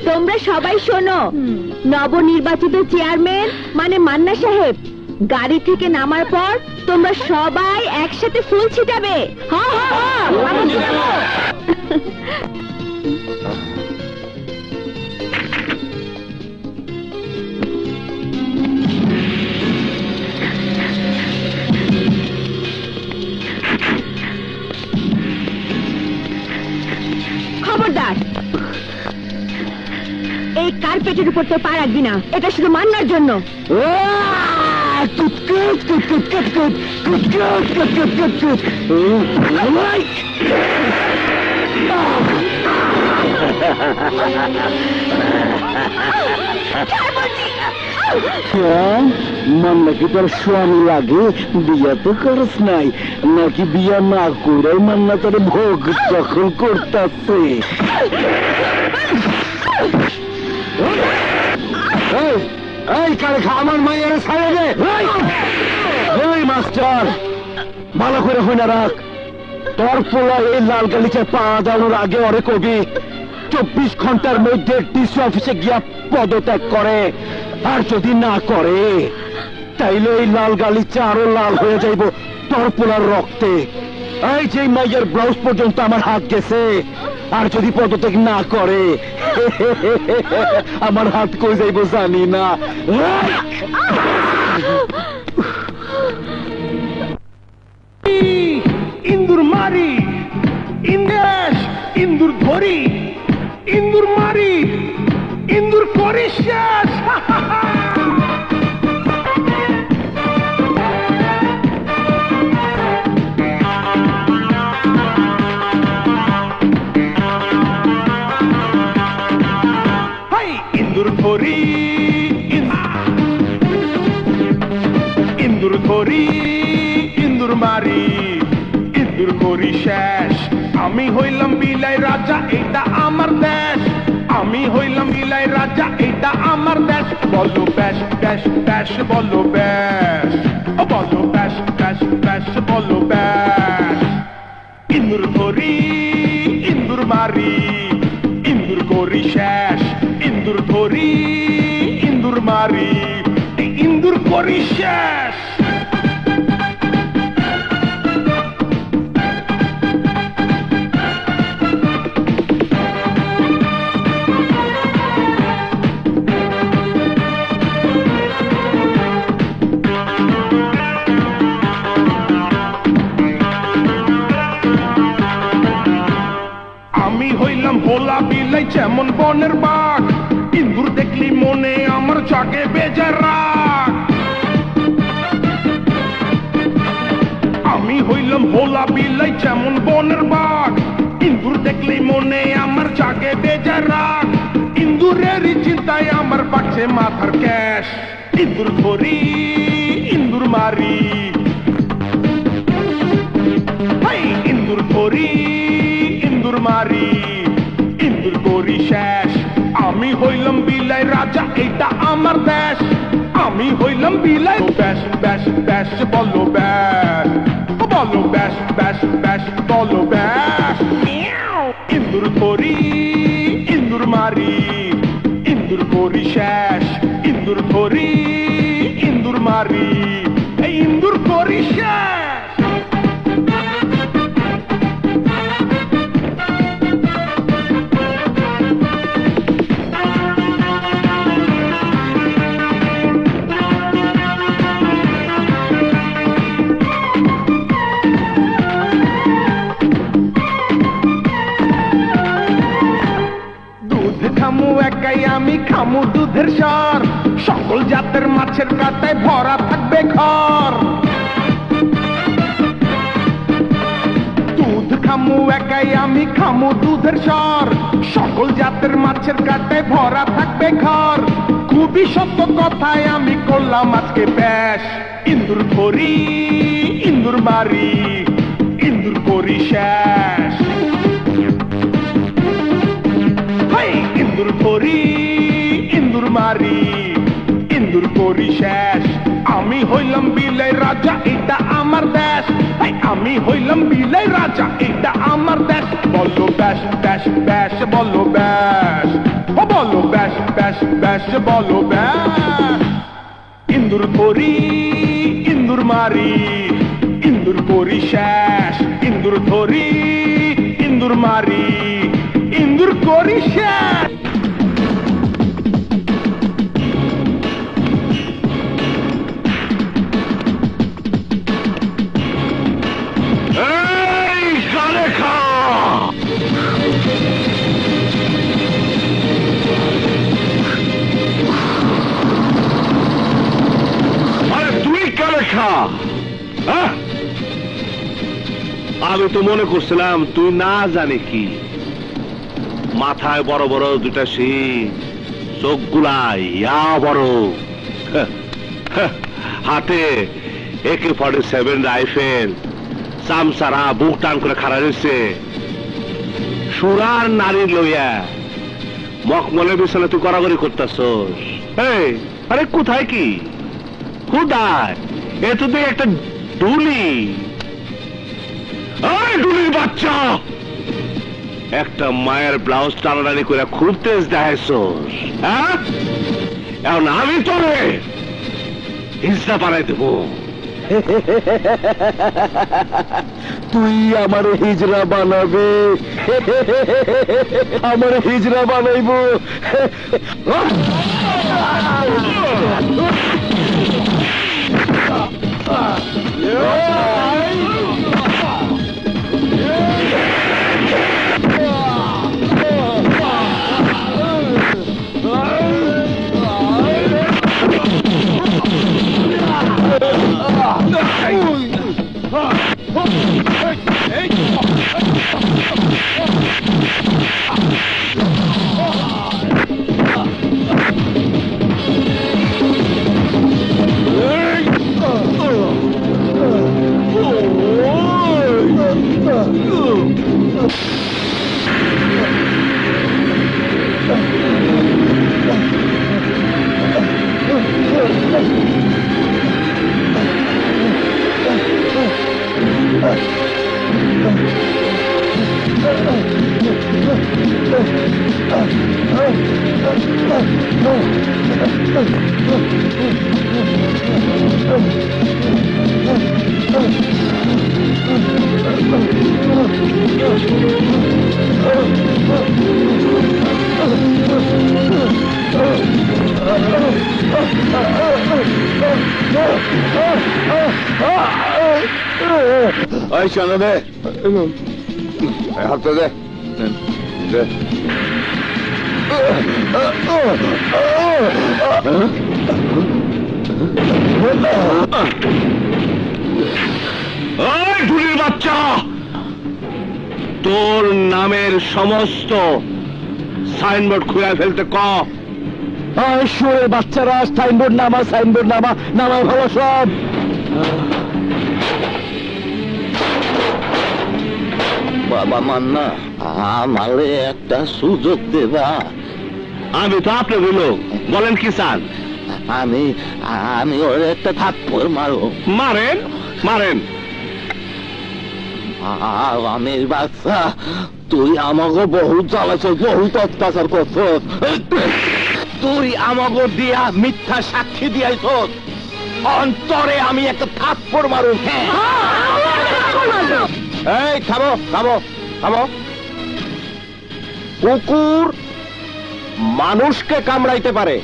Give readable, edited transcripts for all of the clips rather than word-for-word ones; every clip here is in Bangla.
তোমরা সবাই শোনো, নবনির্বাচিত চেয়ারম্যান মানে মান্না সাহেব গাড়ি থেকে নামার পর তোমরা সবাই একসাথে ফুল ছিটাবে। হ্যাঁ হ্যাঁ হ্যাঁ, আমি ছিটাবো। খবরদার, এই কার্পেটের উপর তো পা রাখবি না, এটা শুধু মান্নার জন্য। মান্না কি তোর স্বামী লাগে? বিয়া তো করস নাই, নাকি বিয়া না করে মান্না তোর ভোগ দখল করতেছে? আমার মায়ের ছাড়ে দে। মাস্টার, ভালো করে হয় না রাখ, তোর পোলা এই লাল গালিতে পা দেওয়ানোর আগে ওরে কবি 24 ঘন্টার মধ্যে ডিসি অফিসে গিয়া পদত্যাগ করে, আর যদি না করে তাইলে এই লাল গালিচা আরো লাল হয়ে যাইব তোর পোলার রক্তে। এই যে মাইয়ের ব্লাউজ পর্যন্ত আমার হাত গেছে, আর যদি পদত্যাগ না করে আমার হাত কই যাইব জানি না। ইন্দুর মারি, ইন্দেশ, ইন্দুর ধরি, ইন্দুর মারি, ইন্দুর করি শেষ। ইন্দুর ধরি, ইন্দুর ধরি, ইন্দুর মারি, ইন্দুর করি শেষ। আমি হইলাম বিলাই রাজা, এটা আমার দেশ। আমি হইলাম বিলাই রাজা, এটা আমার দেশ। বলো ব্যাস ব্যাস ব্যাস, বলো ব্যাস, বলো ব্যাস ব্যাস ব্যাস, বলো ব্যাস। ইন্দুর ধরি, ইন্দুর মারি, ইন্দুর করি শেষ। ইন্দুর ধরি, ইন্দুর মারি, ইন্দুর করি শেষ। আমি হইলাম ভোলা বিলাই যেমন বনের বাঘ, ইন্দুর দেখলি মনে আমার জাগে বেজার রাগ। আমি হইলাম ভোলা বিলাই যেমন বনের বাঘ, ইন্দুর দেখলি মনে আমার জাগে বেজার রাগ। ইন্দুরেরই চিন্তায় আমার পাচ্ছে মাথার ক্যাশ। ইন্দুর ধরি, ইন্দুর মারি, ইন্দুর ধরি, ইন্দুর মারি, ইন্দুর করি শেষ। আমি হইলাম বিলাই রাজা, এটা আমার দেশ। আমি হইলাম বিলাই। ব্যাস ব্যাস ব্যাস, বলো ব্যাস, বলো ব্যাস ব্যাস ব্যাস, বলো ব্যাস। ইন্দুর ধরি, ইন্দুর মারি, ইন্দুর করি শেষ। ইন্দুর ধরি, ইন্দুর মারি, ইন্দুর করি শেষ। আমি খামু দুধের স্বর, সকল জাতের মাছের কাটায় ভরা থাকবে ঘর। দুধ খামু একাই, আমি খামু দুধের স্বর, সকল জাতের মাছের কাটায় ভরা থাকবে ঘর। খুবই সত্য কথায় আমি করলাম আজকে ব্যাস। ইন্দুর ধরি, ইন্দুর মারি, ইন্দুর করি শেষ। ইন্দুর ধরি, ইন্দুর মারি, ইন্দুর করি শেষ। আমি হইলাম বিলাই রাজা, এটা আমার দেশ। আমি হইলাম বিলাই রাজা, এটা আমার দেশ। বলো ব্যাস ব্যাস ব্যাস বলো ব্যাস ও বলো ব্যাস ব্যাস ব্যাস বলো ব্যাস ইন্দুর ধরি ইন্দুর মারি ইন্দুর করি শেষ ইন্দুর ধরি ইন্দুর মারি ইন্দুর করি শেষ এই কালেখা আরে তুই কালেখা হ্যাঁ? আমি তো মনে করছিলাম তুই না জানি কি মাথায় বড় বড় দুটা শিং চোখগুলা ইয়া বড় হাতে AK-47 রাইফেল চামচারা বুক টান করে খাড়া রয়েছে সুরার নারী লইয়া মখমলের বিছানা তুই কড়াগড়ি করতেছস আরে কোথায় কি কোথায় এ তো তুই একটা ডুলি ডুলির বাচ্চা একটা মায়ের ব্লাউজ টানাটানি করে খুব তেজ দেখাইছস হ্যাঁ এখন আমি তোরে হিংসা বানাই দেবো তুই আমার হিজড়া বানাবে আমার হিজড়া বানাইব ওই শোনো দে হাতে দে ঢুলির বাচ্চা তোর নামের সমস্ত সাইনবোর্ড খুলে ফেলতে করের বাচ্চারা সাইনবোর্ড নামা নামা ভালো সব বাবা মান্না আমারে একটা সুযোগ দেবা আমি তো আপনার লোক বলেন কি চান আমি আমি ওর একটা থাপ্পড় মারো মারেন মারেন আমির বাচ্চা তুই আমাকে বহুত জ্বালাছ বহুত অত্যাচার করছ তুই আমাকে দিয়া মিথ্যা সাক্ষী দিয়াইছ অন্তরে আমি একটা থাপ্পড় মারু এই খাবো খাবো খাবো কুকুর মানুষকে কামড়াইতে পারে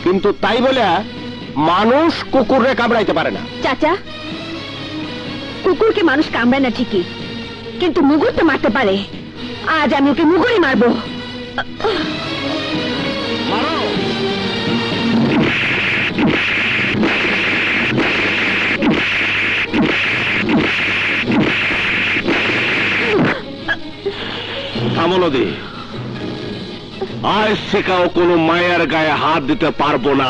কিন্তু তাই বলে মানুষ কুকুরকে কামড়াইতে পারে না চাচা কুকুরকে মানুষ কামড়ায় না ঠিকই কিন্তু মুগুর তো মারতে পারে আজ আমি ওকে মুগুরই মারবো আমলদি আজ থেকেও কোনো মায়ের গায়ে হাত দিতে পারবো না